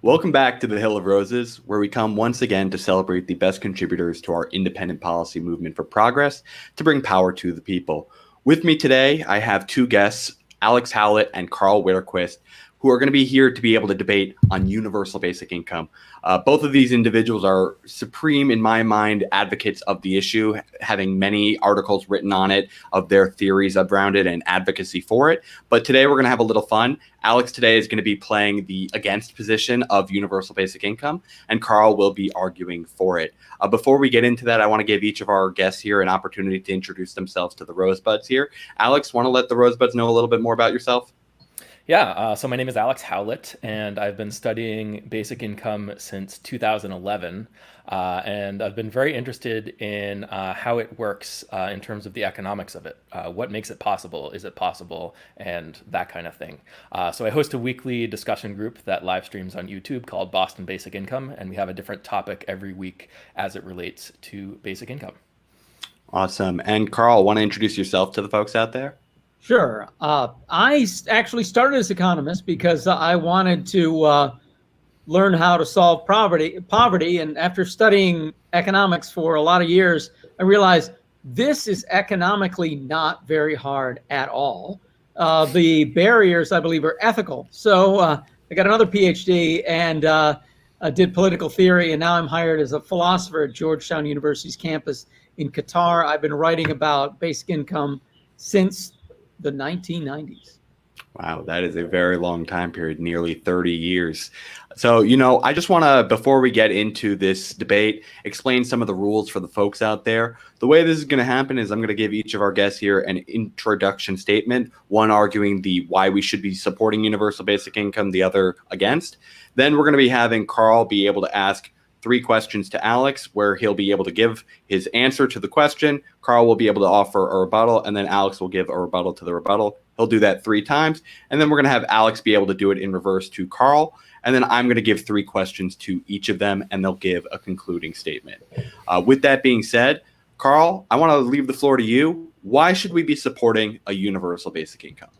Welcome back to the Hill of Roses, where we come once again to celebrate the best contributors to our independent policy movement for progress to bring power to the people. With me today, I have two guests, Alex Howlett and Carl Witterquist, who are going to be here to be able to debate on universal basic income. Both of these individuals are supreme, in my mind, advocates of the issue, having many articles written on it, of their theories around it and advocacy for it. But today we're going to have a little fun. Alex today is going to be playing the against position of universal basic income, and Carl will be arguing for it. Before we get into that, I want to give each of our guests here an opportunity to introduce themselves to the Rosebuds here. Alex, want to let the Rosebuds know a little bit more about yourself? Yeah, so my name is Alex Howlett, and I've been studying basic income since 2011. And I've been very interested in how it works in terms of the economics of it. What makes it possible? Is it possible? And that kind of thing. So I host a weekly discussion group that live streams on YouTube called Boston Basic Income, and we have a different topic every week as it relates to basic income. Awesome. And Carl, want to introduce yourself to the folks out there? Sure. I actually started as economist because I wanted to learn how to solve poverty. And after studying economics for a lot of years, I realized this is economically not very hard at all. The barriers, I believe, are ethical. So I got another PhD and I did political theory, and now I'm hired as a philosopher at Georgetown University's campus in Qatar. I've been writing about basic income since the 1990s. Wow, that is a very long time period, nearly 30 years. So, I just want to, before we get into this debate, explain some of the rules for the folks out there. The way this is going to happen is I'm going to give each of our guests here an introduction statement, one arguing the why we should be supporting universal basic income, the other against. Then we're going to be having Carl be able to ask 3 questions to Alex, where he'll be able to give his answer to the question. Carl will be able to offer a rebuttal, and then Alex will give a rebuttal to the rebuttal. He'll do that 3 times, and then we're going to have Alex be able to do it in reverse to Carl, and then I'm going to give 3 questions to each of them, and they'll give a concluding statement. With that being said, Carl, I want to leave the floor to you. Why should we be supporting a universal basic income?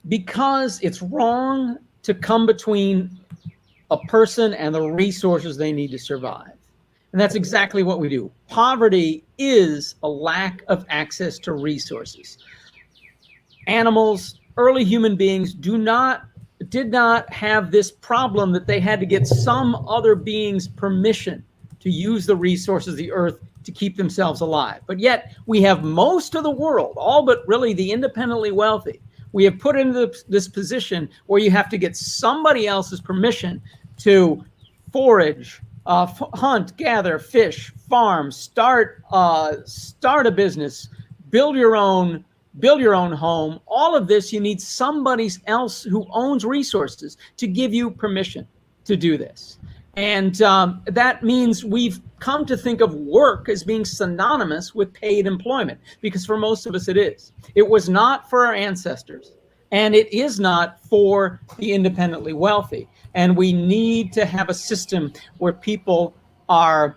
Because it's wrong to come between a person and the resources they need to survive. And that's exactly what we do. Poverty is a lack of access to resources. Animals, early human beings did not have this problem that they had to get some other being's permission to use the resources of the earth to keep themselves alive. But yet we have most of the world, all but really the independently wealthy, we have put into this position where you have to get somebody else's permission to forage, hunt, gather, fish, farm, start a business, build your own home. All of this, you need somebody else who owns resources to give you permission to do this. And that means we've come to think of work as being synonymous with paid employment, because for most of us it is. It was not for our ancestors, and it is not for the independently wealthy. And we need to have a system where people do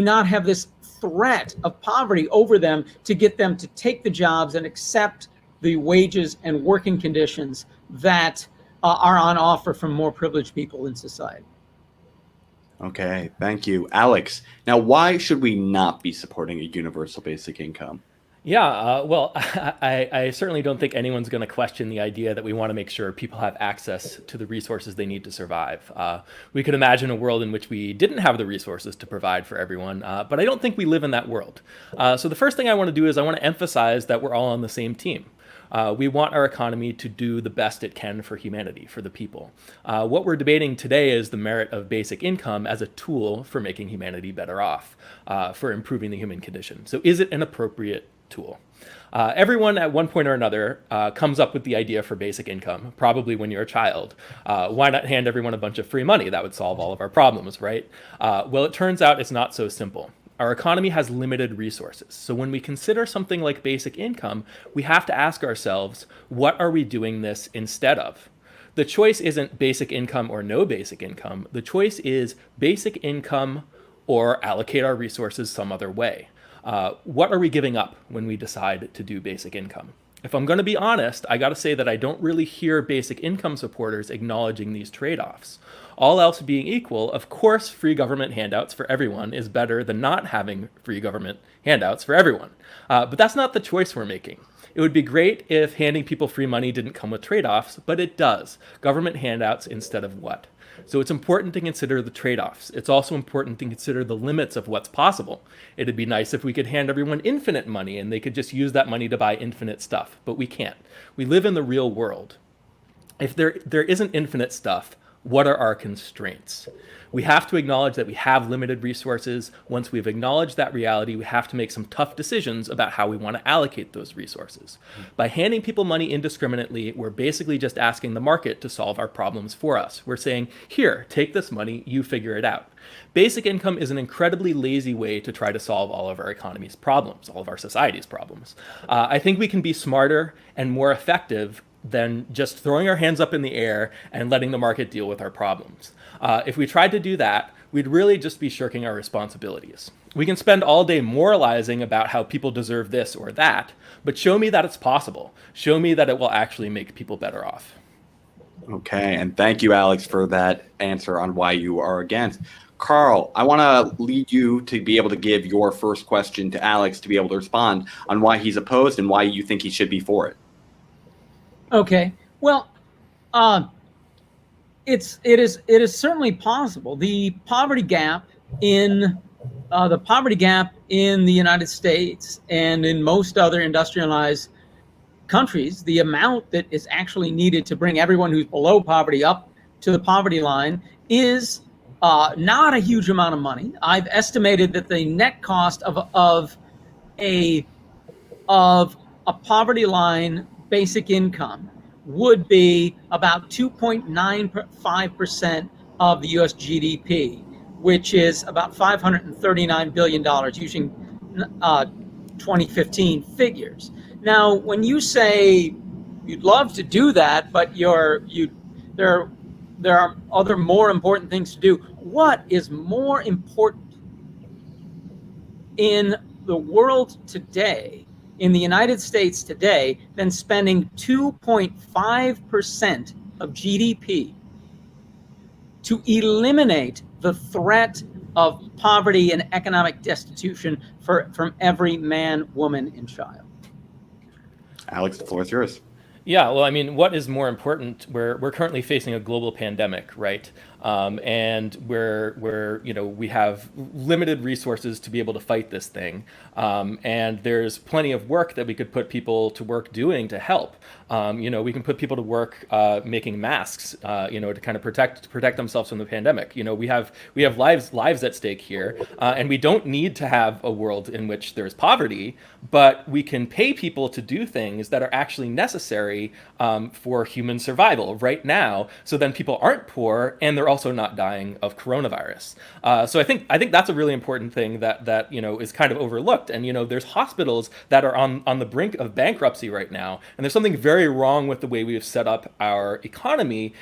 not have this threat of poverty over them to get them to take the jobs and accept the wages and working conditions that are on offer from more privileged people in society. Okay, thank you. Alex, now why should we not be supporting a universal basic income? Yeah, well, I certainly don't think anyone's going to question the idea that we want to make sure people have access to the resources they need to survive. We could imagine a world in which we didn't have the resources to provide for everyone, but I don't think we live in that world. So the first thing I want to do is I want to emphasize that we're all on the same team. We want our economy to do the best it can for humanity, for the people. What we're debating today is the merit of basic income as a tool for making humanity better off, for improving the human condition. So is it an appropriate tool? Everyone at one point or another comes up with the idea for basic income, probably when you're a child. Why not hand everyone a bunch of free money? That would solve all of our problems, right? Well, it turns out it's not so simple. Our economy has limited resources. So when we consider something like basic income, we have to ask ourselves, what are we doing this instead of? The choice isn't basic income or no basic income. The choice is basic income or allocate our resources some other way. What are we giving up when we decide to do basic income? If I'm going to be honest, I got to say that I don't really hear basic income supporters acknowledging these trade-offs. All else being equal, of course, free government handouts for everyone is better than not having free government handouts for everyone. But that's not the choice we're making. It would be great if handing people free money didn't come with trade-offs, but it does. Government handouts instead of what? So it's important to consider the trade-offs. It's also important to consider the limits of what's possible. It'd be nice if we could hand everyone infinite money and they could just use that money to buy infinite stuff, but we can't. We live in the real world. If there isn't infinite stuff, what are our constraints? We have to acknowledge that we have limited resources. Once we've acknowledged that reality, we have to make some tough decisions about how we want to allocate those resources. By handing people money indiscriminately, we're basically just asking the market to solve our problems for us. We're saying, here, take this money, you figure it out. Basic income is an incredibly lazy way to try to solve all of our economy's problems, all of our society's problems. I think we can be smarter and more effective than just throwing our hands up in the air and letting the market deal with our problems. If we tried to do that, we'd really just be shirking our responsibilities. We can spend all day moralizing about how people deserve this or that, but show me that it's possible. Show me that it will actually make people better off. Okay, and thank you, Alex, for that answer on why you are against. Carl, I want to lead you to be able to give your first question to Alex to be able to respond on why he's opposed and why you think he should be for it. Okay. Well, it is certainly possible. The poverty gap in the United States and in most other industrialized countries, the amount that is actually needed to bring everyone who's below poverty up to the poverty line is not a huge amount of money. I've estimated that the net cost of a poverty line basic income would be about 2.95% of the US GDP, which is about $539 billion using 2015 figures. Now, when you say you'd love to do that, but there are other more important things to do, what is more important in the world today, in the United States today, than spending 2.5% of GDP to eliminate the threat of poverty and economic destitution from every man, woman, and child? Alex, the floor is yours. Yeah, well, I mean, what is more important? We're currently facing a global pandemic, right? And we have limited resources to be able to fight this thing. And there's plenty of work that we could put people to work doing to help. We can put people to work making masks, to kind of protect themselves from the pandemic. We have lives at stake here, and we don't need to have a world in which there's poverty, but we can pay people to do things that are actually necessary for human survival right now. So then people aren't poor and they're also not dying of coronavirus. So I think that's a really important thing that is kind of overlooked. And there's hospitals that are on the brink of bankruptcy right now, and there's something very wrong with the way we have set up our economy.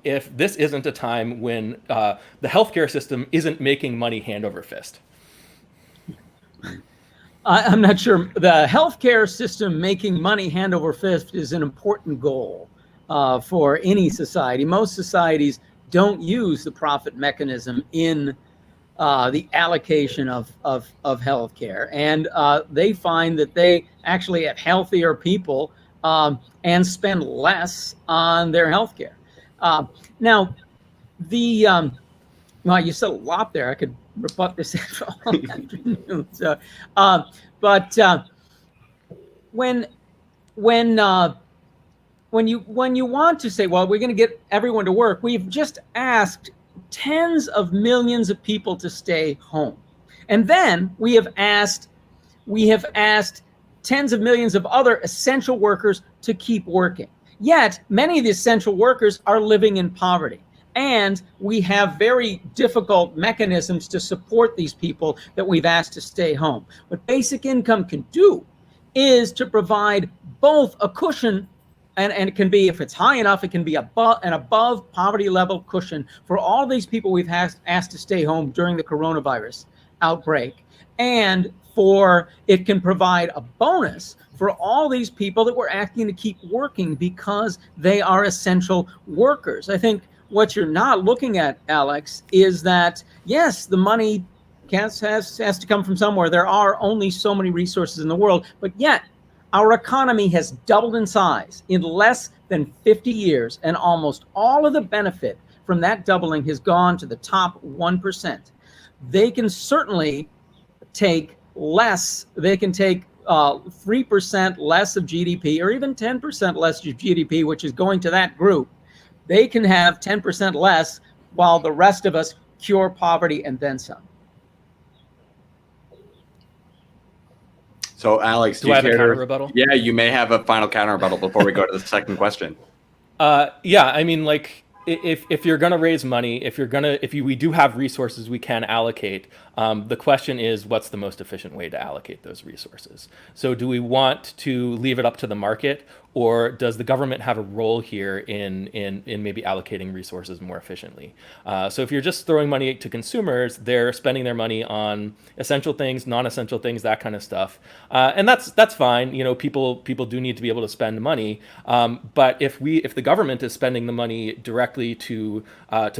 If this isn't a time when the healthcare system isn't making money hand over fist. I'm not sure. The healthcare system making money hand over fist is an important goal for any society. Most societies don't use the profit mechanism in the allocation of healthcare, and they find that they actually have healthier people and spend less on their healthcare. Now, well, you said a lot there. I could rebut this all afternoon. So, but when you want to say, well, we're going to get everyone to work, we've just asked tens of millions of people to stay home, and then we have asked tens of millions of other essential workers to keep working. Yet many of the essential workers are living in poverty. And we have very difficult mechanisms to support these people that we've asked to stay home. What basic income can do is to provide both a cushion, and it can be, if it's high enough, it can be above poverty level cushion for all these people we've asked to stay home during the coronavirus outbreak. And it can provide a bonus for all these people that we're asking to keep working because they are essential workers. I think what you're not looking at, Alex, is that, yes, the money has to come from somewhere. There are only so many resources in the world, but yet our economy has doubled in size in less than 50 years, and almost all of the benefit from that doubling has gone to the top 1%. They can certainly take less. They can take 3% less of GDP, or even 10% less of GDP, which is going to that group. They can have 10% less while the rest of us cure poverty and then some. So, Alex, Do I have a counter rebuttal? Yeah, you may have a final counter rebuttal before we go to the second question. Yeah, I mean, like, if you're gonna raise money, we do have resources we can allocate. The question is, what's the most efficient way to allocate those resources? So, do we want to leave it up to the market, or does the government have a role here in maybe allocating resources more efficiently? So, if you're just throwing money to consumers, they're spending their money on essential things, non-essential things, that kind of stuff, and that's fine. You know, people do need to be able to spend money, but if the government is spending the money directly to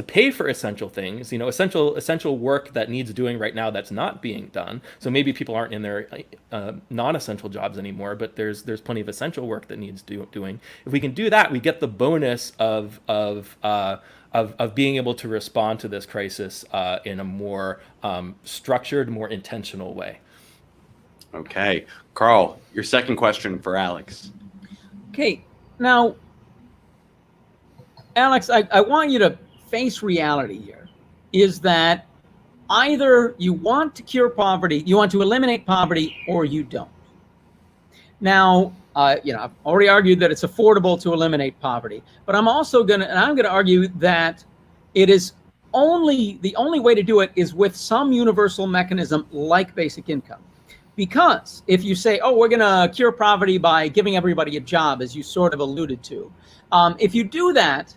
pay for essential things, you know, essential work that needs doing right now that's not being done. So maybe people aren't in their non-essential jobs anymore, but there's plenty of essential work that needs doing. If we can do that, we get the bonus of being able to respond to this crisis in a more structured, more intentional way. Okay, Carl, your second question for Alex. Okay, now, Alex, I want you to face reality here, is that either you want to cure poverty, you want to eliminate poverty, or you don't. Now, you know, I've already argued that it's affordable to eliminate poverty, but I'm going to argue that it is the only way to do it is with some universal mechanism like basic income. Because if you say, oh, we're going to cure poverty by giving everybody a job, as you sort of alluded to, if you do that,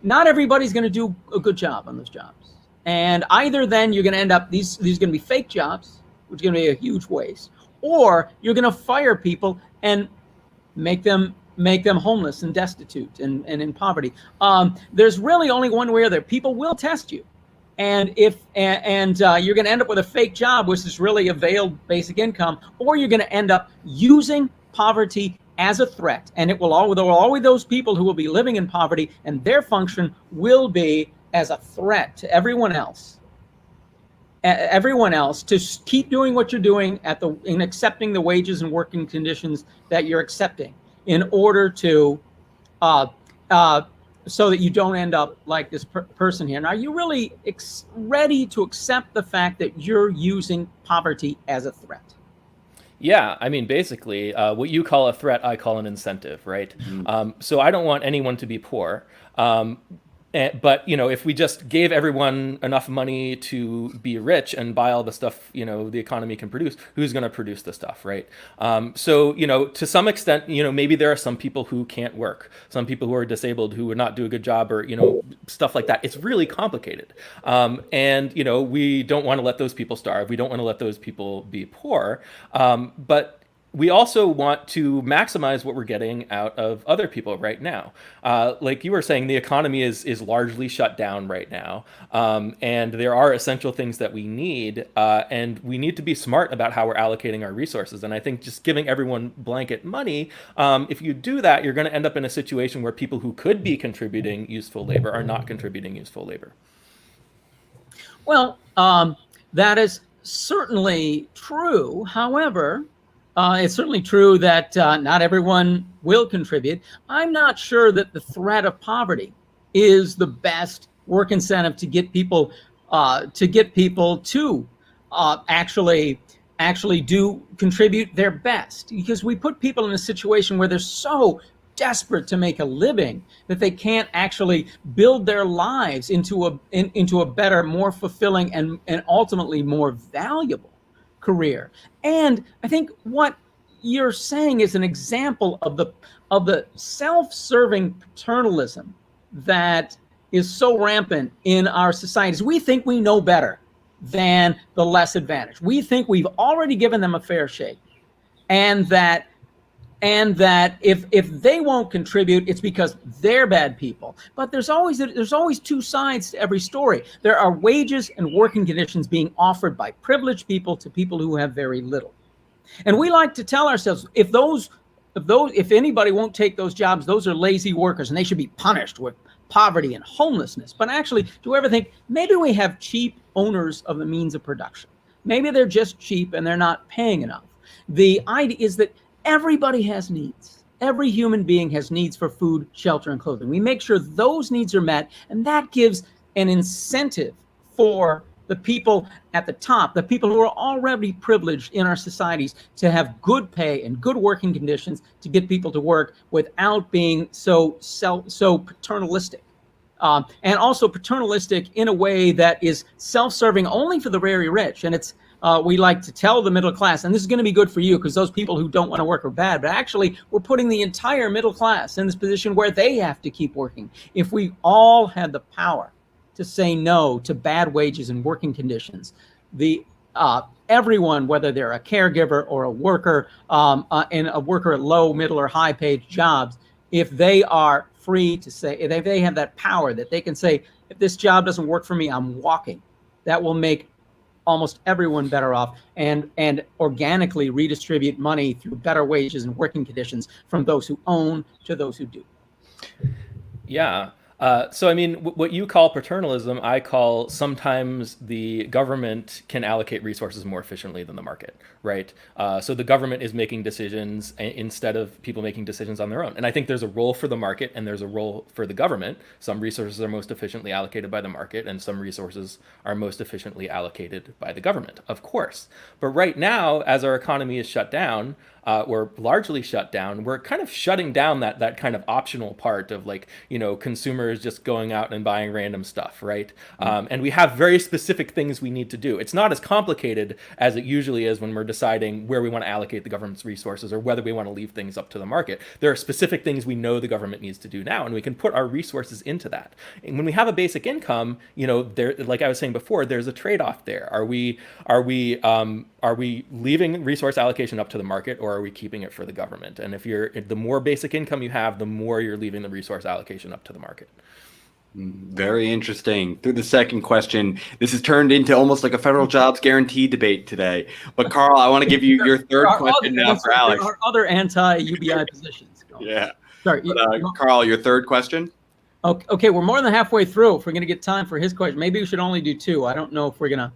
not everybody's going to do a good job on those jobs. And either then you're going to end up, these are going to be fake jobs, which is going to be a huge waste, or you're going to fire people and make them homeless and destitute and in poverty. There's really only one way there. People will test you. And you're going to end up with a fake job, which is really a veiled basic income, or you're going to end up using poverty as a threat. And there will always those people who will be living in poverty, and their function will be as a threat to everyone else to keep doing what you're doing in accepting the wages and working conditions that you're accepting, in order to so that you don't end up like this person here. Now, are you really ready to accept the fact that you're using poverty as a threat? Yeah, I mean, basically, what you call a threat, I call an incentive, right? Mm-hmm. So I don't want anyone to be poor. But, you know, if we just gave everyone enough money to be rich and buy all the stuff, you know, the economy can produce, who's going to produce the stuff, right? So, you know, to some extent, you know, maybe there are some people who can't work, some people who are disabled who would not do a good job, or, you know, stuff like that. It's really complicated. And, you know, we don't want to let those people starve. We don't want to let those people be poor. But we also want to maximize what we're getting out of other people right now. Like you were saying, the economy is largely shut down right now. And there are essential things that we need. And we need to be smart about how we're allocating our resources. And I think just giving everyone blanket money, if you do that, you're going to end up in a situation where people who could be contributing useful labor are not contributing useful labor. Well, that is certainly true. However, it's certainly true that not everyone will contribute. I'm not sure that the threat of poverty is the best work incentive to get people to actually do contribute their best, because we put people in a situation where they're so desperate to make a living that they can't actually build their lives into a better, more fulfilling, and ultimately more valuable career. And I think what you're saying is an example of the self-serving paternalism that is so rampant in our societies. We think we know better than the less advantaged. We think we've already given them a fair shake, and that and that if they won't contribute, it's because they're bad people. But there's always two sides to every story. There are wages and working conditions being offered by privileged people to people who have very little. And we like to tell ourselves, if anybody won't take those jobs, those are lazy workers and they should be punished with poverty and homelessness. But actually, do you ever think maybe we have cheap owners of the means of production? Maybe they're just cheap and they're not paying enough. The idea is that everybody has needs. Every human being has needs for food, shelter, and clothing. We make sure those needs are met, and that gives an incentive for the people at the top, the people who are already privileged in our societies, to have good pay and good working conditions to get people to work without being so paternalistic. And also paternalistic in a way that is self-serving only for the very rich. And it's we like to tell the middle class, and this is going to be good for you because those people who don't want to work are bad, but actually we're putting the entire middle class in this position where they have to keep working. If we all had the power to say no to bad wages and working conditions, everyone, whether they're a caregiver or a worker, and a worker at low, middle, or high paid jobs, if they are free to say, if they have that power that they can say, if this job doesn't work for me, I'm walking, that will make almost everyone better off and organically redistribute money through better wages and working conditions from those who own to those who do. Yeah. So, I mean, what you call paternalism, I call sometimes the government can allocate resources more efficiently than the market, right? So the government is making decisions instead of people making decisions on their own. And I think there's a role for the market and there's a role for the government. Some resources are most efficiently allocated by the market and some resources are most efficiently allocated by the government, of course. But right now, as our economy is shut down, we're largely shut down. We're kind of shutting down that kind of optional part of, like, consumers just going out and buying random stuff, right? And we have very specific things we need to do. It's not as complicated as it usually is when we're deciding where we want to allocate the government's resources or whether we want to leave things up to the market. There are specific things we know the government needs to do now, and we can put our resources into that. And when we have a basic income, there, like I was saying before, there's a trade-off there. Are we leaving resource allocation up to the market, or are we keeping it for the government? And if the more basic income you have, the more you're leaving the resource allocation up to the market. Very interesting. Through the second question, this has turned into almost like a federal jobs guarantee debate today. But Carl, I want to give you your third question now for Alex. There are other anti-UBI positions. Yeah. Sorry. Carl, your third question? Okay, we're more than halfway through. If we're going to get time for his question, maybe we should only do two. I don't know if we're going to.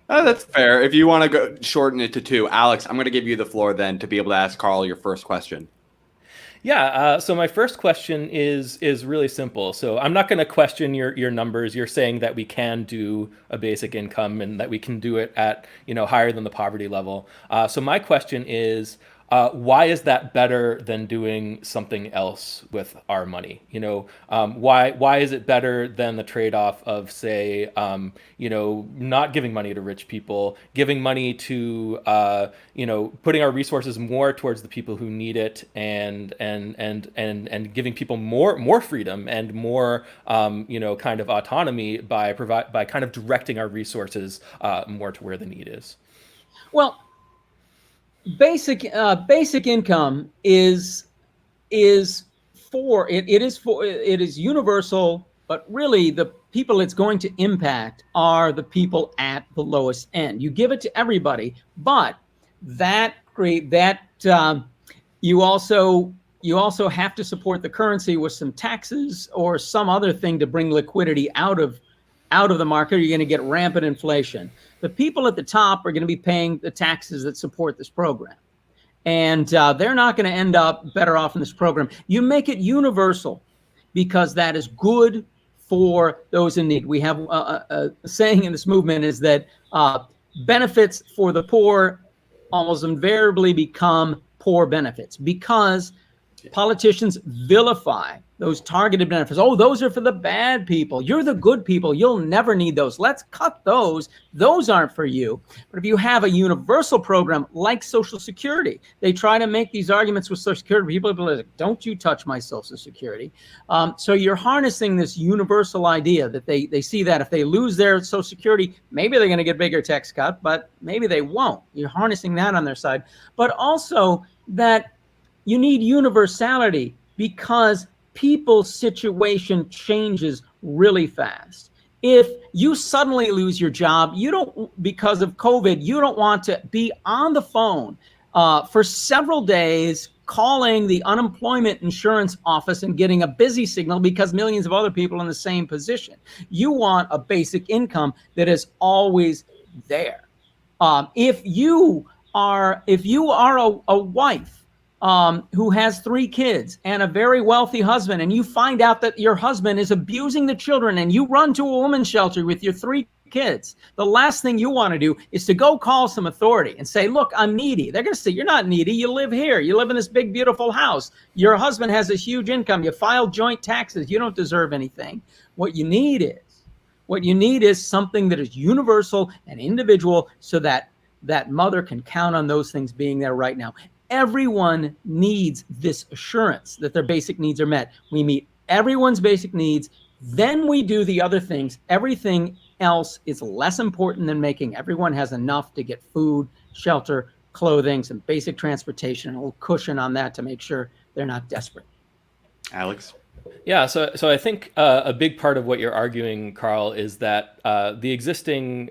That's fair. If you want to go shorten it to two, Alex, I'm going to give you the floor then to be able to ask Carl your first question. Yeah. So my first question is really simple. So I'm not going to question your numbers. You're saying that we can do a basic income and that we can do it at higher than the poverty level. So my question is, why is that better than doing something else with our money? Why is it better than the trade-off of, say, not giving money to rich people, giving money to, putting our resources more towards the people who need it, and giving people more freedom and more, kind of autonomy by kind of directing our resources more to where the need is? Well, basic income is universal, but really the people it's going to impact are the people at the lowest end. You give it to everybody, but you also have to support the currency with some taxes or some other thing to bring liquidity out of the market, or you're going to get rampant inflation. The people at the top are going to be paying the taxes that support this program. And they're not going to end up better off in this program. You make it universal because that is good for those in need. We have a saying in this movement is that benefits for the poor almost invariably become poor benefits because politicians vilify those targeted benefits. Oh, those are for the bad people. You're the good people. You'll never need those. Let's cut those. Those aren't for you. But if you have a universal program like Social Security, they try to make these arguments with Social Security. People are like, don't you touch my Social Security. So you're harnessing this universal idea that they see that if they lose their Social Security, maybe they're going to get a bigger tax cut, but maybe they won't. You're harnessing that on their side. But also that you need universality because people's situation changes really fast. If you suddenly lose your job, because of COVID, you don't want to be on the phone for several days calling the unemployment insurance office and getting a busy signal because millions of other people in the same position. You want a basic income that is always there. If you are a wife who has 3 kids and a very wealthy husband, and you find out that your husband is abusing the children, and you run to a women's shelter with your 3 kids, the last thing you want to do is to go call some authority and say, look, I'm needy. They're going to say, you're not needy. You live here. You live in this big, beautiful house. Your husband has this huge income. You file joint taxes. You don't deserve anything. What you need is something that is universal and individual so that that mother can count on those things being there right now. Everyone needs this assurance that their basic needs are met. We meet everyone's basic needs, then we do the other things. Everything else is less important than making everyone has enough to get food, shelter, clothing, some basic transportation, and a little cushion on that to make sure they're not desperate. Alex? Yeah, so I think a big part of what you're arguing, Carl, is that the existing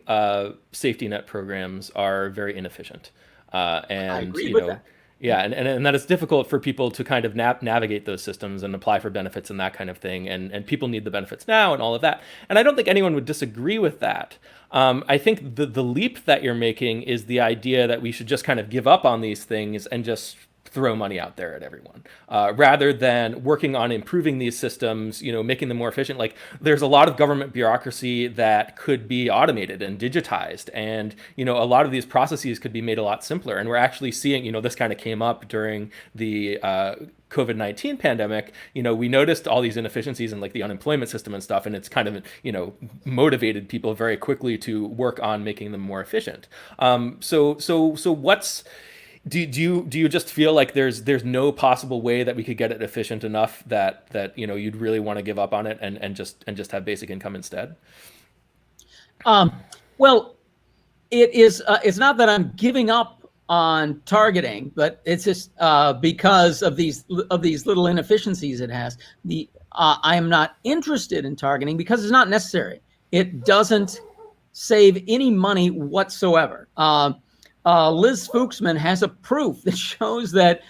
safety net programs are very inefficient. And I agree with that. Yeah, and that it's difficult for people to kind of navigate those systems and apply for benefits and that kind of thing. And people need the benefits now and all of that. And I don't think anyone would disagree with that. I think the leap that you're making is the idea that we should just kind of give up on these things and just throw money out there at everyone, rather than working on improving these systems, making them more efficient. Like, there's a lot of government bureaucracy that could be automated and digitized, and a lot of these processes could be made a lot simpler. And we're actually seeing, this kind of came up during the COVID-19 pandemic. We noticed all these inefficiencies in like the unemployment system and stuff, and it's kind of motivated people very quickly to work on making them more efficient. So what's Do you just feel like there's no possible way that we could get it efficient enough that you'd really want to give up on it and just have basic income instead? Well, it is. It's not that I'm giving up on targeting, but it's just because of these little inefficiencies it has. I am not interested in targeting because it's not necessary. It doesn't save any money whatsoever. Liz Fuchsman has a proof that shows that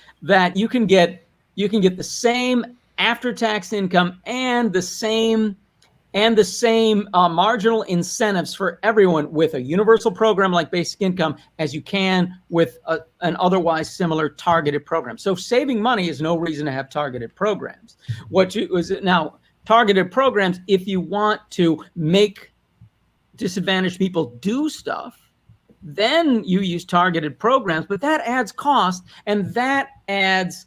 you can get the same after-tax income and the same marginal incentives for everyone with a universal program like basic income as you can with an otherwise similar targeted program. So saving money is no reason to have targeted programs. Now targeted programs, if you want to make disadvantaged people do stuff, then you use targeted programs, but that adds cost, and that adds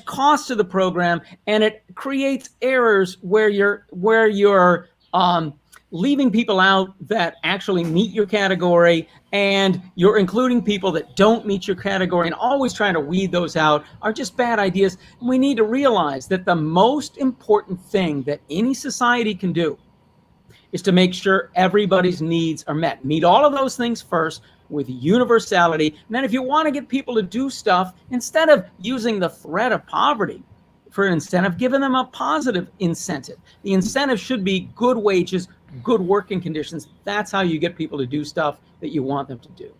cost to the program, and it creates errors where you're leaving people out that actually meet your category, and you're including people that don't meet your category, and always trying to weed those out are just bad ideas. And we need to realize that the most important thing that any society can do is to make sure everybody's needs are met. Meet all of those things first with universality. And then if you want to get people to do stuff, instead of using the threat of poverty for an incentive, giving them a positive incentive. The incentive should be good wages, good working conditions. That's how you get people to do stuff that you want them to do.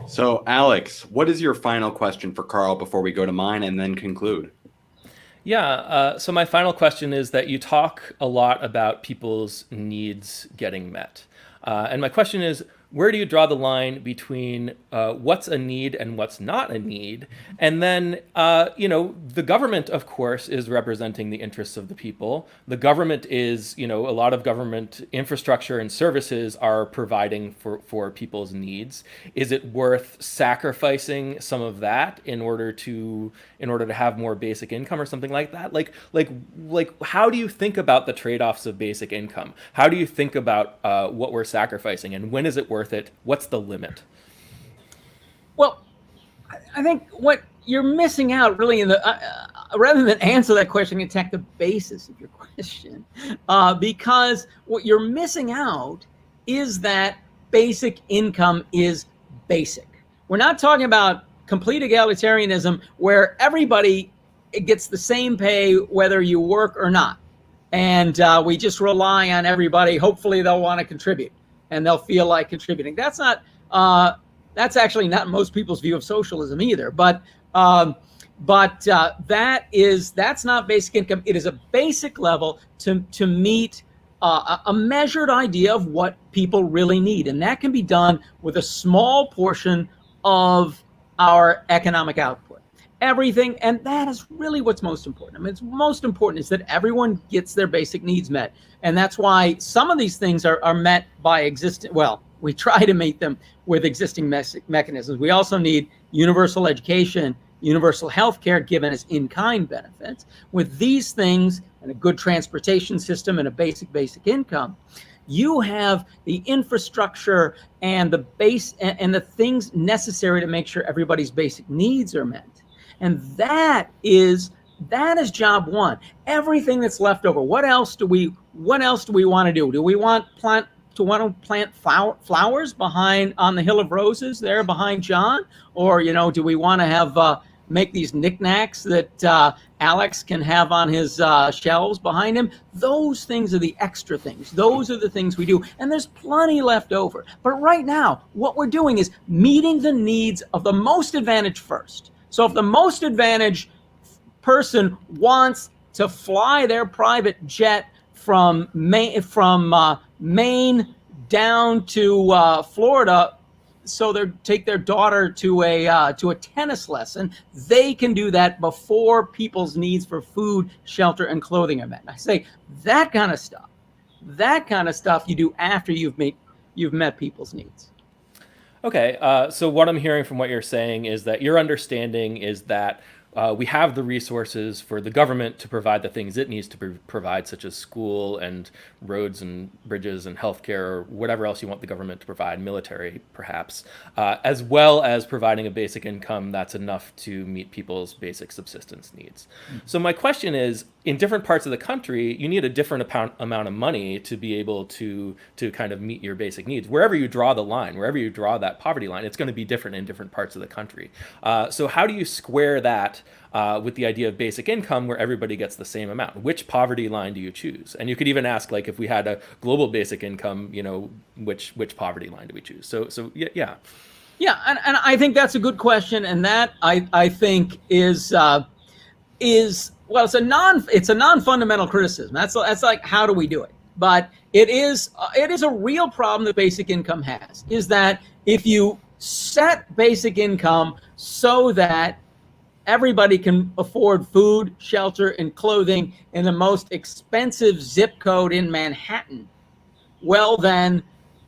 So, Alex, what is your final question for Carl before we go to mine and then conclude? Yeah, so my final question is that you talk a lot about people's needs getting met. And my question is, where do you draw the line between what's a need and what's not a need? And then, the government, of course, is representing the interests of the people. The government is, a lot of government infrastructure and services are providing for people's needs. Is it worth sacrificing some of that in order to have more basic income or something like that? Like, how do you think about the trade-offs of basic income? How do you think about what we're sacrificing, and when is it worth it? What's the limit? Well, I think what you're missing out really in the rather than answer that question, attack the basis of your question, because what you're missing out is that basic income is basic. We're not talking about complete egalitarianism where everybody gets the same pay whether you work or not. And we just rely on everybody. Hopefully they'll want to contribute and they'll feel like contributing. That's actually not most people's view of socialism either. But that's not basic income. It is a basic level to meet a measured idea of what people really need. And that can be done with a small portion of our economic output. Everything, and that is really what's most important. I mean, it's most important is that everyone gets their basic needs met. And that's why some of these things are met by existing, well, we try to meet them with existing mechanisms. We also need universal education, universal health care given as in-kind benefits. With these things and a good transportation system and a basic income, you have the infrastructure and the base and the things necessary to make sure everybody's basic needs are met. And that is job one. Everything that's left over. What else do we want to do? Do we want to plant flowers behind on the Hill of Roses there behind John? Or, do we want to have make these knickknacks that Alex can have on his shelves behind him? Those things are the extra things. Those are the things we do. And there's plenty left over. But right now, what we're doing is meeting the needs of the most advantaged first. So if the most advantaged person wants to fly their private jet from Maine down to Florida, so they take their daughter to a tennis lesson, they can do that before people's needs for food, shelter, and clothing are met. And I say that kind of stuff you do after you've met people's needs. Okay, so what I'm hearing from what you're saying is that your understanding is that we have the resources for the government to provide the things it needs to provide, such as school and roads and bridges and healthcare, or whatever else you want the government to provide, military perhaps, as well as providing a basic income that's enough to meet people's basic subsistence needs. Mm-hmm. So my question is, in different parts of the country, you need a different amount of money to be able to kind of meet your basic needs. Wherever you draw the line, wherever you draw that poverty line, it's going to be different in different parts of the country. So how do you square that with the idea of basic income where everybody gets the same amount? Which poverty line do you choose? And you could even ask, like, if we had a global basic income, which poverty line do we choose? So yeah. Yeah, and I think that's a good question, and that I think is well, it's a non-fundamental criticism. That's like, how do we do it? But it is a real problem that basic income has, is that if you set basic income so that everybody can afford food, shelter, and clothing in the most expensive zip code in Manhattan, well then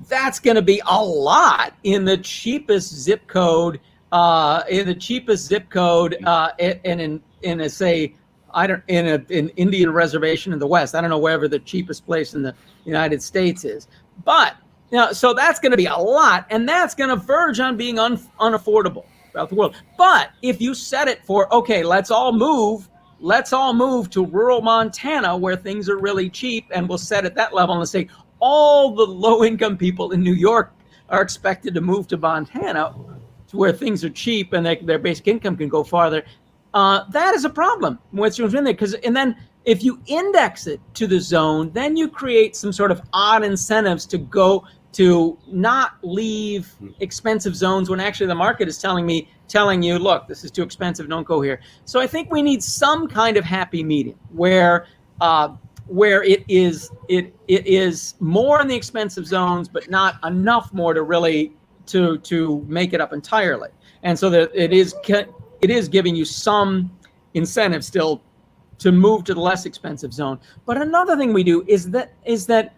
that's going to be a lot in the cheapest zip code in an Indian reservation in the West. I don't know wherever the cheapest place in the United States is. But, so that's going to be a lot, and that's going to verge on being unaffordable throughout the world. But if you set it for, okay, let's all move to rural Montana where things are really cheap, and we'll set at that level and say all the low-income people in New York are expected to move to Montana to where things are cheap and their basic income can go farther. That is a problem. And then if you index it to the zone, then you create some sort of odd incentives to not leave expensive zones when actually the market is telling you, look, this is too expensive, don't go here. So I think we need some kind of happy medium where it is more in the expensive zones, but not enough more to really to make it up entirely. And so that it is giving you some incentive still to move to the less expensive zone. But another thing we do is that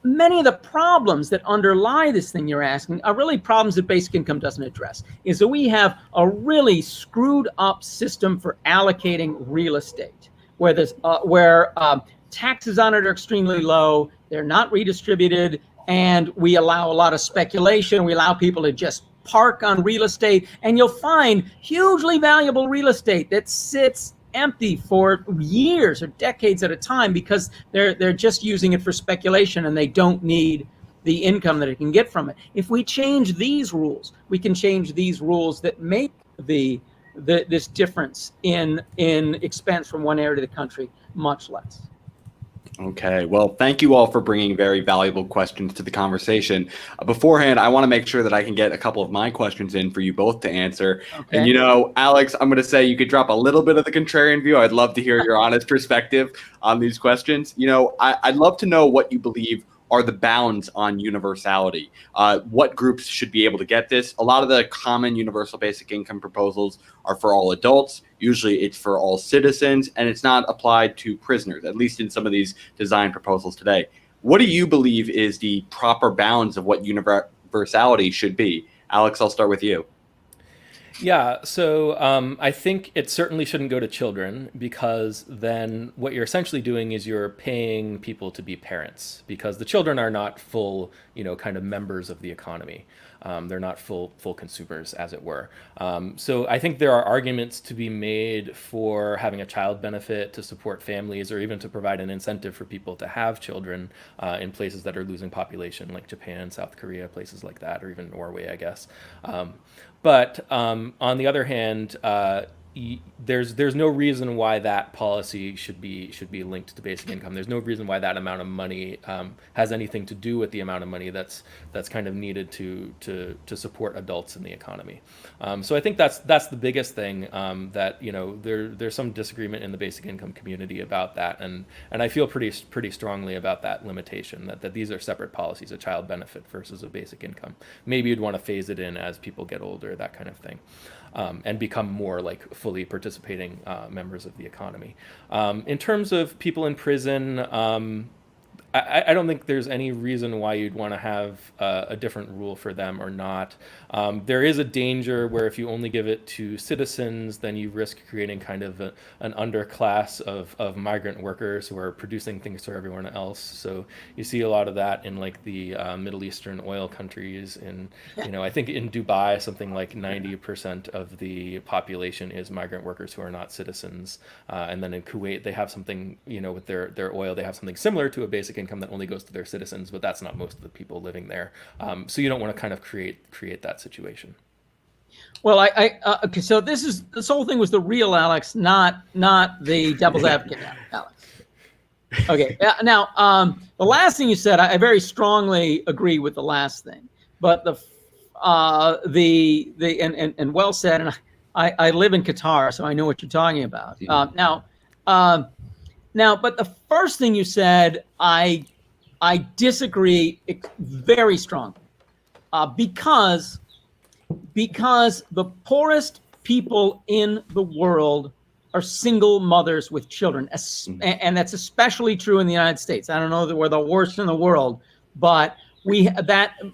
many of the problems that underlie this thing you're asking are really problems that basic income doesn't address. Is that we have a really screwed up system for allocating real estate, where taxes on it are extremely low, they're not redistributed, and we allow a lot of speculation. We allow people to just park on real estate, and you'll find hugely valuable real estate that sits empty for years or decades at a time because they're just using it for speculation and they don't need the income that it can get from it. If we change these rules, we can change these rules that make this difference in expense from one area of the country much less. Okay, well, thank you all for bringing very valuable questions to the conversation. Beforehand, I want to make sure that I can get a couple of my questions in for you both to answer. Okay. And, Alex, I'm going to say you could drop a little bit of the contrarian view. I'd love to hear your honest perspective on these questions. I'd love to know what you believe are the bounds on universality. What groups should be able to get this? A lot of the common universal basic income proposals are for all adults. Usually it's for all citizens, and it's not applied to prisoners, at least in some of these design proposals today. What do you believe is the proper bounds of what universality should be? Alex, I'll start with you. Yeah, so I think it certainly shouldn't go to children, because then what you're essentially doing is you're paying people to be parents, because the children are not full, kind of members of the economy. They're not full consumers, as it were. So I think there are arguments to be made for having a child benefit to support families, or even to provide an incentive for people to have children in places that are losing population, like Japan, South Korea, places like that, or even Norway, I guess. But on the other hand, there's no reason why that policy should be linked to basic income. There's no reason why that amount of money has anything to do with the amount of money that's kind of needed to support adults in the economy. So I think that's the biggest thing, that there's some disagreement in the basic income community about that, and I feel pretty strongly about that limitation, that these are separate policies, a child benefit versus a basic income. Maybe you'd want to phase it in as people get older, that kind of thing. And become more like fully participating members of the economy. In terms of people in prison, I don't think there's any reason why you'd want to have a different rule for them or not. There is a danger where if you only give it to citizens, then you risk creating kind of an underclass of migrant workers who are producing things for everyone else. So you see a lot of that in like the Middle Eastern oil countries. And I think in Dubai, something like 90% of the population is migrant workers who are not citizens. And then in Kuwait, they have something, with their oil, they have something similar to a basic income that only goes to their citizens, but that's not most of the people living there. So you don't want to kind of create that situation. Well, okay, so this whole thing was the real Alex, not the devil's advocate Alex. Okay, now the last thing you said, I very strongly agree with the last thing, but and well said, and I live in Qatar, so I know what you're talking about. Now, but the first thing you said, I disagree very strongly, because the poorest people in the world are single mothers with children, and that's especially true in the United States. I don't know that we're the worst in the world, but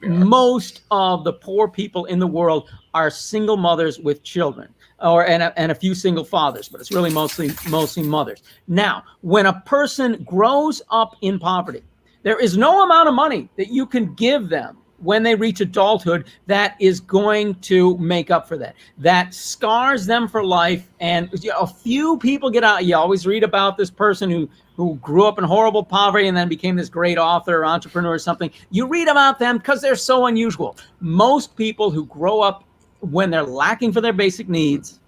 most of the poor people in the world are single mothers with children, and a few single fathers, but it's really mostly mothers. Now, when a person grows up in poverty, there is no amount of money that you can give them when they reach adulthood that is going to make up for that. That scars them for life, and a few people get out. You always read about this person who grew up in horrible poverty and then became this great author or entrepreneur or something. You read about them because they're so unusual. Most people who grow up when they're lacking for their basic needs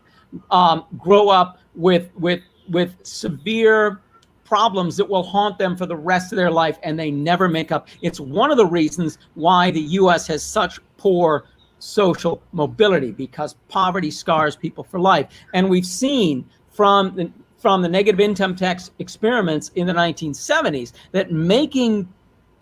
grow up with severe problems that will haunt them for the rest of their life, and they never make up. It's one of the reasons why the U.S. has such poor social mobility, because poverty scars people for life. And we've seen from the negative income tax experiments in the 1970s that making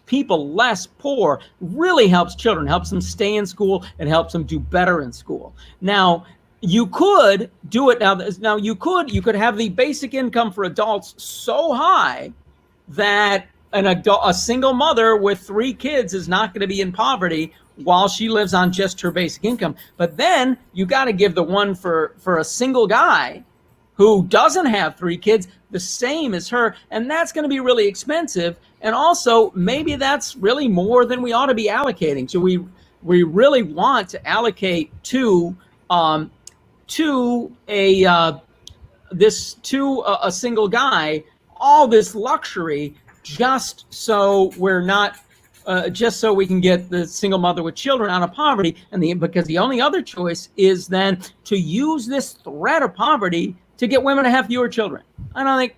people less poor really helps children, helps them stay in school, and helps them do better in school. Now, you could do it now. You could have the basic income for adults so high that a single mother with 3 kids is not going to be in poverty while she lives on just her basic income. But then you got to give the one for a single guy who doesn't have 3 kids the same as her, and that's going to be really expensive. And also, maybe that's really more than we ought to be allocating. So we really want to allocate to a single guy all this luxury, just so we're not just so we can get the single mother with children out of poverty. And because the only other choice is then to use this threat of poverty to get women to have fewer children. I don't think,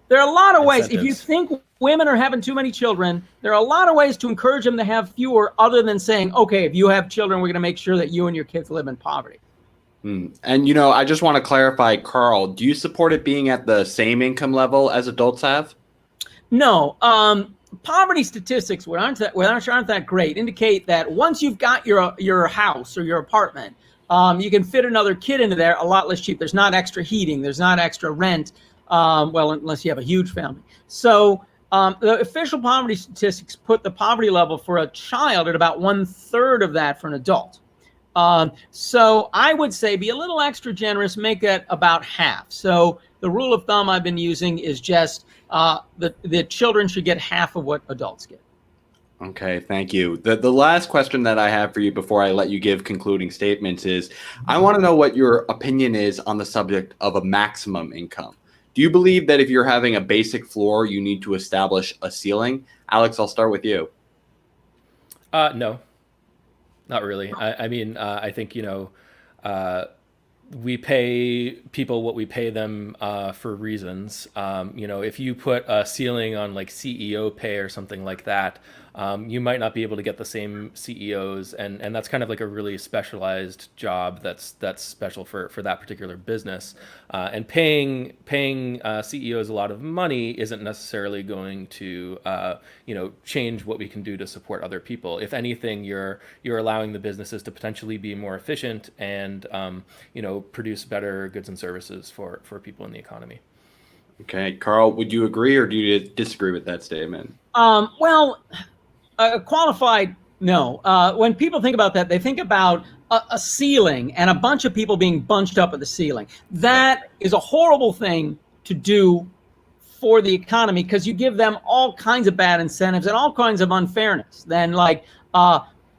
there are a lot of ways. If you think women are having too many children, there are a lot of ways to encourage them to have fewer, other than saying, okay, if you have children, we're going to make sure that you and your kids live in poverty. And, I just want to clarify, Carl, do you support it being at the same income level as adults have? No. Poverty statistics, which aren't that great, indicate that once you've got your house or your apartment, you can fit another kid into there a lot less cheap. There's not extra heating. There's not extra rent. Well, unless you have a huge family. So the official poverty statistics put the poverty level for a child at about 1/3 of that for an adult. So I would say be a little extra generous, make that about half. So the rule of thumb I've been using is just the children should get half of what adults get. Okay, thank you. The last question that I have for you before I let you give concluding statements is, I want to know what your opinion is on the subject of a maximum income. Do you believe that if you're having a basic floor, you need to establish a ceiling? Alex, I'll start with you. No, not really. I think, we pay people what we pay them for reasons. If you put a ceiling on like CEO pay or something like that, you might not be able to get the same CEOs, and that's kind of like a really specialized job that's special for that particular business. And paying CEOs a lot of money isn't necessarily going to change what we can do to support other people. If anything, you're allowing the businesses to potentially be more efficient and produce better goods and services for people in the economy. Okay, Carl, would you agree or do you disagree with that statement? Qualified, no. When people think about that, they think about a ceiling and a bunch of people being bunched up at the ceiling. That is a horrible thing to do for the economy, because you give them all kinds of bad incentives and all kinds of unfairness. Then, like,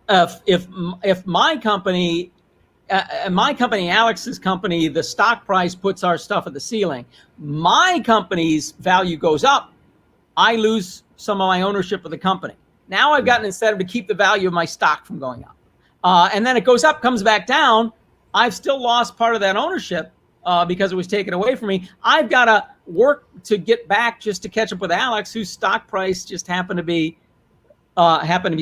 if my company, Alex's company, the stock price puts our stuff at the ceiling, my company's value goes up, I lose some of my ownership of the company. Now I've got an incentive to keep the value of my stock from going up. And then it goes up, comes back down. I've still lost part of that ownership because it was taken away from me. I've got to work to get back just to catch up with Alex, whose stock price just happened to be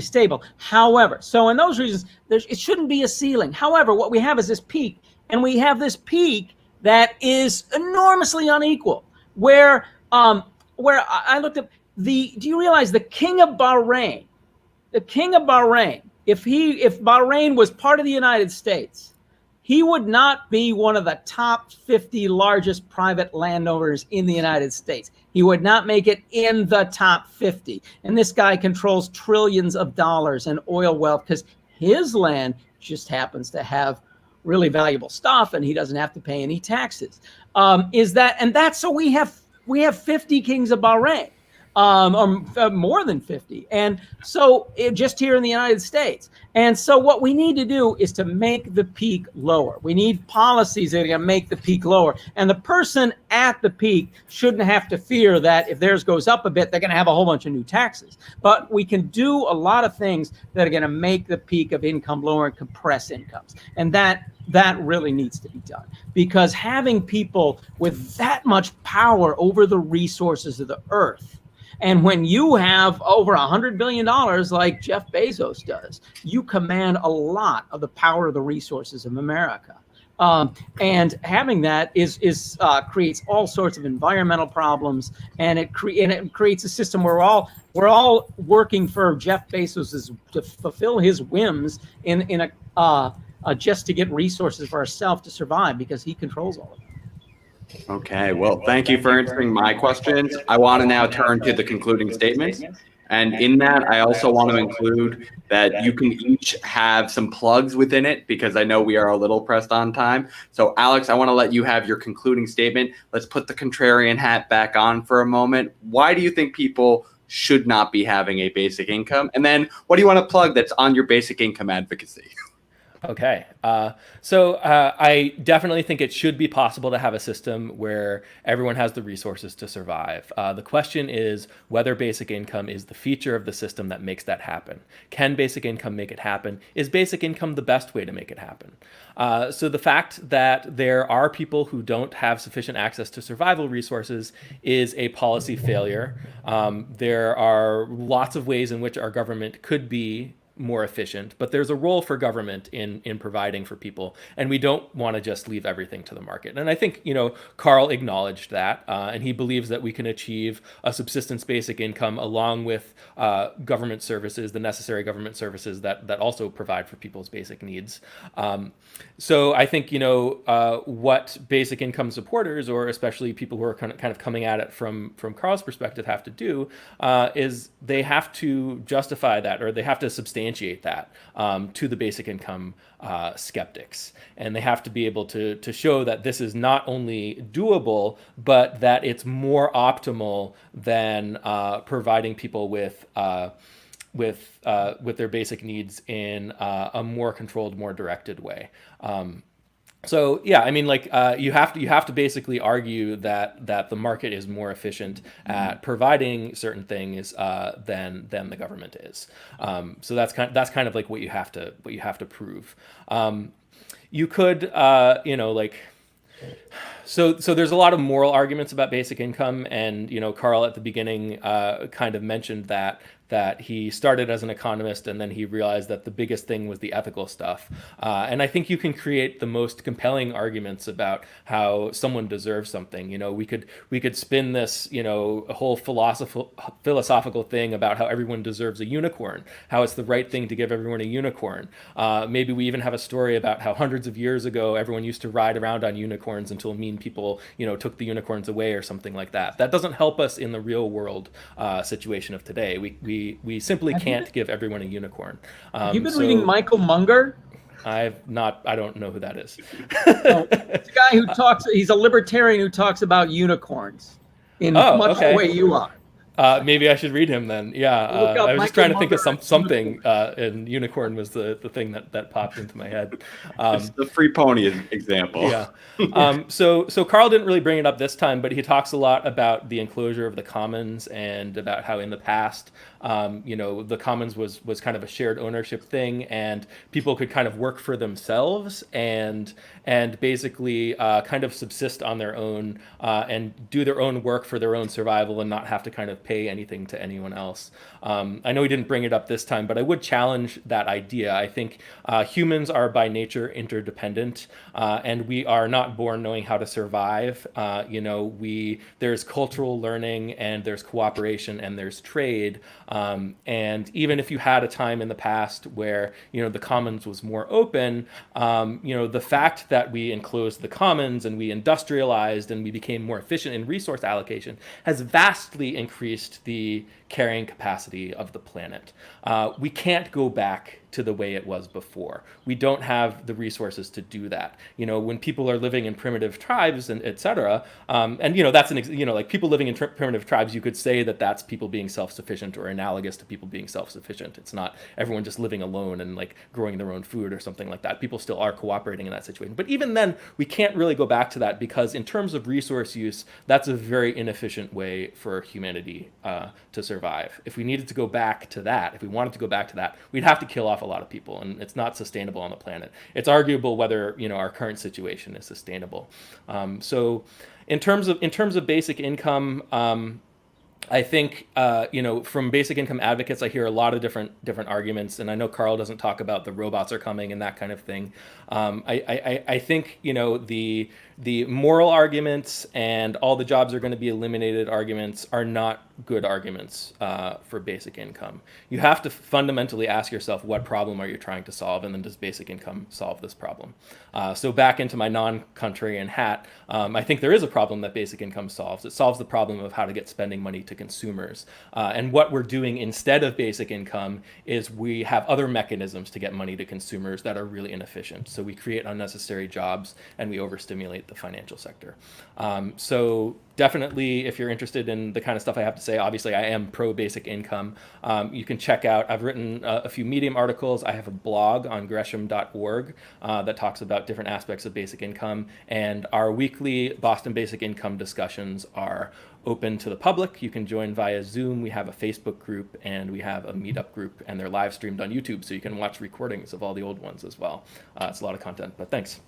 stable. However, so in those reasons, it shouldn't be a ceiling. However, what we have is this peak, and we have this peak that is enormously unequal. Where I looked at do you realize the king of Bahrain, if Bahrain was part of the United States, he would not be one of the top 50 largest private landowners in the United States. He would not make it in the top 50. And this guy controls trillions of dollars in oil wealth because his land just happens to have really valuable stuff and he doesn't have to pay any taxes. So we have 50 kings of Bahrain. Or more than 50. And so just here in the United States. And so what we need to do is to make the peak lower. We need policies that are going to make the peak lower. And the person at the peak shouldn't have to fear that if theirs goes up a bit, they're going to have a whole bunch of new taxes. But we can do a lot of things that are going to make the peak of income lower and compress incomes. And that really needs to be done, because having people with that much power over the resources of the earth, and when you have over $100 billion like Jeff Bezos does, you command a lot of the power of the resources of America. And having that creates all sorts of environmental problems, and it creates a system where we're all working for Jeff Bezos to fulfill his whims in just to get resources for ourselves to survive, because he controls all of it. Okay, well, thank you for answering my questions. I want to now turn to the concluding statements. And in that, I also want to include that you can each have some plugs within it, because I know we are a little pressed on time. So, Alex, I want to let you have your concluding statement. Let's put the contrarian hat back on for a moment. Why do you think people should not be having a basic income? And then what do you want to plug that's on your basic income advocacy? Okay. I definitely think it should be possible to have a system where everyone has the resources to survive. The question is whether basic income is the feature of the system that makes that happen. Can basic income make it happen? Is basic income the best way to make it happen? So the fact that there are people who don't have sufficient access to survival resources is a policy failure. There are lots of ways in which our government could be more efficient, but there's a role for government in providing for people, and we don't want to just leave everything to the market. And I think Carl acknowledged that, and he believes that we can achieve a subsistence basic income along with government services, the necessary government services that also provide for people's basic needs. So I think what basic income supporters, or especially people who are kind of coming at it from Carl's perspective, have to do is they have to justify that, or they have to substantiate that to the basic income skeptics, and they have to be able to show that this is not only doable, but that it's more optimal than providing people with their basic needs in a more controlled, more directed way. So yeah, I mean, you have to basically argue that the market is more efficient at providing certain things than the government is. So that's kind of like what you have to prove. You could So there's a lot of moral arguments about basic income, and Carl at the beginning kind of mentioned that he started as an economist and then he realized that the biggest thing was the ethical stuff. And I think you can create the most compelling arguments about how someone deserves something. We could spin this a whole philosophical thing about how everyone deserves a unicorn, how it's the right thing to give everyone a unicorn. Maybe we even have a story about how hundreds of years ago everyone used to ride around on unicorns until mean people took the unicorns away or something like that. That doesn't help us in the real world situation of today. We simply can't give everyone a unicorn. You've been reading Michael Munger? I don't know who that is. It's a guy who he's a libertarian who talks about unicorns in much the way you are. Maybe I should read him then. Yeah, I was just trying to think of something, and unicorn was the thing that popped into my head. It's the free pony example. Yeah. So Carl didn't really bring it up this time, but he talks a lot about the enclosure of the commons and about how in the past, the commons was kind of a shared ownership thing, and people could kind of work for themselves and basically kind of subsist on their own and do their own work for their own survival and not have to kind of pay anything to anyone else. I know he didn't bring it up this time, but I would challenge that idea. I think humans are by nature interdependent, and we are not born knowing how to survive. There's cultural learning, and there's cooperation, and there's trade. And even if you had a time in the past where the commons was more open, the fact that we enclosed the commons and we industrialized and we became more efficient in resource allocation has vastly increased the carrying capacity of the planet. We can't go back to the way it was before. We don't have the resources to do that. When people are living in primitive tribes and et cetera, and that's like people living in primitive tribes, you could say that that's people being self-sufficient or analogous to people being self-sufficient. It's not everyone just living alone and like growing their own food or something like that. People still are cooperating in that situation. But even then, we can't really go back to that because in terms of resource use, that's a very inefficient way for humanity to survive. If we needed to go back to that, if we wanted to go back to that, we'd have to kill off a lot of people, and it's not sustainable on the planet. It's arguable whether our current situation is sustainable. So in terms of basic income, I think from basic income advocates, I hear a lot of different arguments, and I know Carl doesn't talk about the robots are coming and that kind of thing. I think the moral arguments and all the jobs are going to be eliminated arguments are not good arguments for basic income. You have to fundamentally ask yourself, what problem are you trying to solve, and then does basic income solve this problem? So back into my non-contrarian hat, I think there is a problem that basic income solves. It solves the problem of how to get spending money to consumers. And what we're doing instead of basic income is we have other mechanisms to get money to consumers that are really inefficient. So we create unnecessary jobs and we overstimulate the financial sector. So definitely, if you're interested in the kind of stuff I have to say say, obviously, I am pro basic income. You can check out, I've written a few Medium articles. I have a blog on gresham.org that talks about different aspects of basic income. And our weekly Boston Basic Income discussions are open to the public. You can join via Zoom. We have a Facebook group and we have a meetup group, and they're live streamed on YouTube, so you can watch recordings of all the old ones as well. It's a lot of content, but thanks.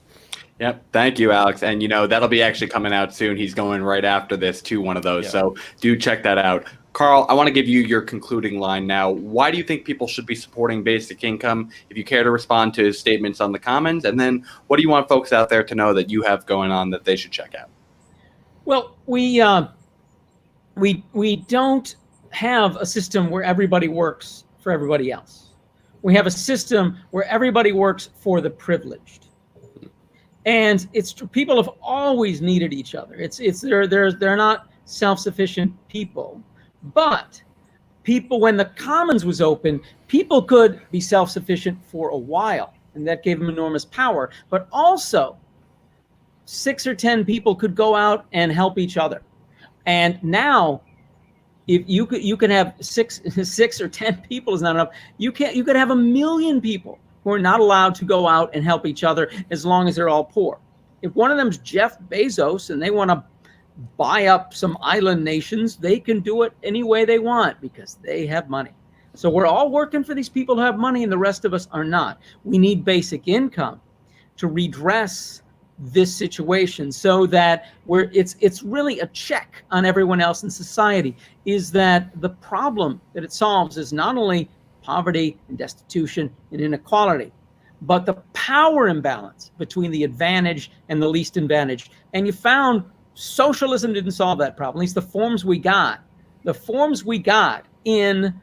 Yep. Thank you, Alex. And, that'll be actually coming out soon. He's going right after this to one of those. Yeah. So do check that out. Carl, I want to give you your concluding line now. Why do you think people should be supporting basic income? If you care to respond to his statements on the comments, and then what do you want folks out there to know that you have going on that they should check out? Well, we don't have a system where everybody works for everybody else. We have a system where everybody works for the privileged. And people have always needed each other. They're not self-sufficient people. But people, when the commons was open, people could be self-sufficient for a while, and that gave them enormous power. But also, 6 or 10 people could go out and help each other. And now, if you could have six or 10 people is not enough. You could have 1 million people who are not allowed to go out and help each other as long as they're all poor. If one of them's Jeff Bezos and they want to buy up some island nations, they can do it any way they want because they have money. So we're all working for these people who have money, and the rest of us are not. We need basic income to redress this situation so that it's really a check on everyone else in society. Is that the problem that it solves is not only poverty and destitution and inequality, but the power imbalance between the advantaged and the least advantaged. And you found socialism didn't solve that problem. At least the forms we got in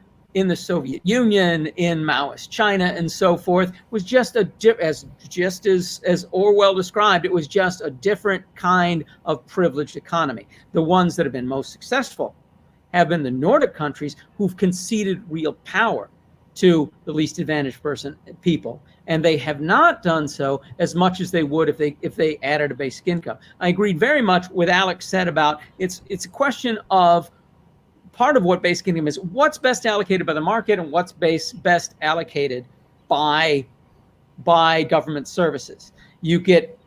the Soviet Union, in Maoist China, and so forth, was just as Orwell described, it was just a different kind of privileged economy. The ones that have been most successful have been the Nordic countries who've conceded real power to the least advantaged people, and they have not done so as much as they would if they added a basic income. I agreed very much with Alex said about it's a question of part of what basic income is, what's best allocated by the market and what's best allocated by government services. You get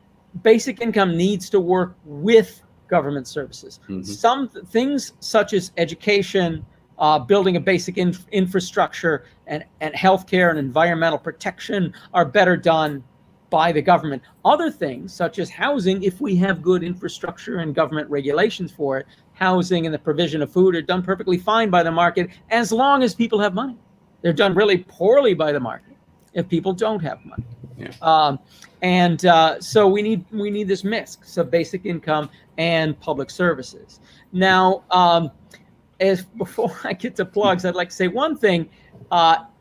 basic income needs to work with government services. Mm-hmm. Some things such as education, building a basic infrastructure and healthcare and environmental protection are better done by the government. Other things such as housing, if we have good infrastructure and government regulations for it, housing and the provision of food are done perfectly fine by the market as long as people have money. They're done really poorly by the market if people don't have money. Yeah. So we need this mix of basic income and public services. Now, before I get to plugs, I'd like to say one thing.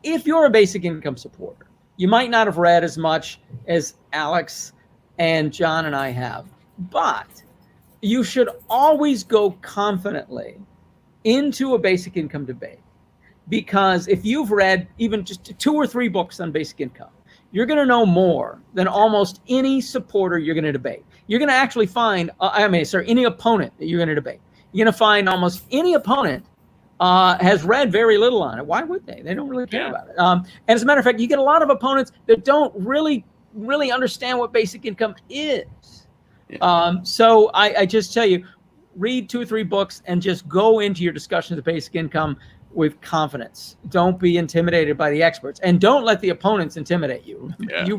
If you're a basic income supporter, you might not have read as much as Alex and John and I have, but you should always go confidently into a basic income debate, because if you've read even just 2 or 3 books on basic income, you're going to know more than almost any supporter you're going to debate. You're going to actually find, any opponent that you're going to debate. You're going to find almost any opponent has read very little on it. Why would they? They don't really care about it. And as a matter of fact, you get a lot of opponents that don't really understand what basic income is. Yeah. So I just tell you, read 2 or 3 books and just go into your discussions of basic income with confidence. Don't be intimidated by the experts, and don't let the opponents intimidate you. Yeah. You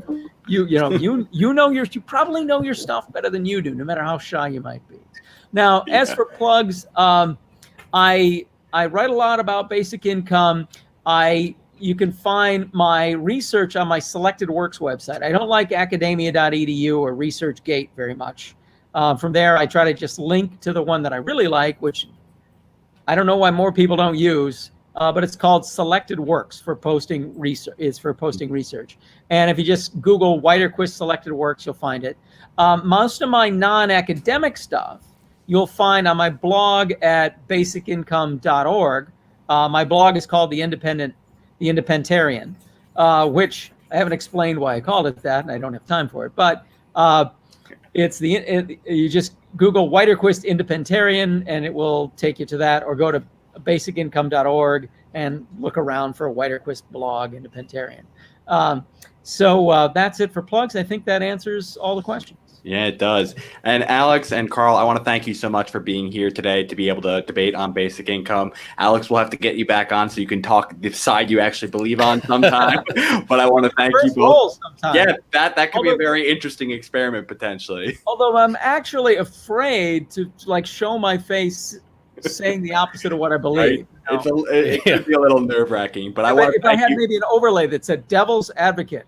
probably know your stuff better than you do, no matter how shy you might be. Now, as for plugs, I write a lot about basic income. You can find my research on my Selected Works website. I don't like academia.edu or ResearchGate very much. From there, I try to just link to the one that I really like, which I don't know why more people don't use, but it's called Selected Works for posting research. It's for posting research. And if you just Google Widerquist Selected Works, you'll find it. Most of my non-academic stuff you'll find on my blog at basicincome.org. My blog is called The Independentarian, which I haven't explained why I called it that, and I don't have time for it. But you just Google Widerquist Independentarian, and it will take you to that, or go to basicincome.org and look around for a Whiterquist blog into Pentarian. So that's it for plugs. I think that answers all the questions. Yeah, it does. And Alex and Carl, I want to thank you so much for being here today to be able to debate on basic income. Alex, we'll have to get you back on so you can talk the side you actually believe on sometime. But I want to thank you both. Yeah, that could be a very interesting experiment potentially. Although I'm actually afraid to like show my face saying the opposite of what I believe. Right. It could be a little nerve-wracking, but if I had maybe an overlay that said "Devil's Advocate."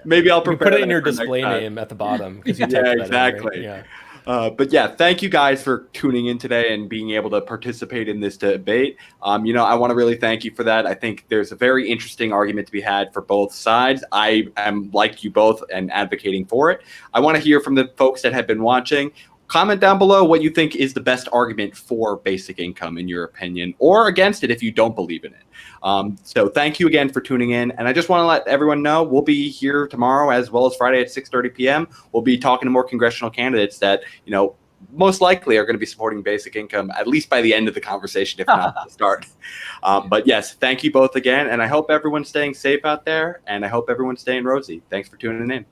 Maybe I'll put it in your display name at the bottom. Yeah, exactly. Yeah. But yeah, thank you guys for tuning in today and being able to participate in this debate. I want to really thank you for that. I think there's a very interesting argument to be had for both sides. I am like you both and advocating for it. I want to hear from the folks that have been watching. Comment down below what you think is the best argument for basic income in your opinion, or against it if you don't believe in it. So thank you again for tuning in. And I just want to let everyone know we'll be here tomorrow as well as Friday at 6:30 p.m. We'll be talking to more congressional candidates that, most likely are going to be supporting basic income, at least by the end of the conversation, if not at the start. But yes, thank you both again. And I hope everyone's staying safe out there. And I hope everyone's staying rosy. Thanks for tuning in.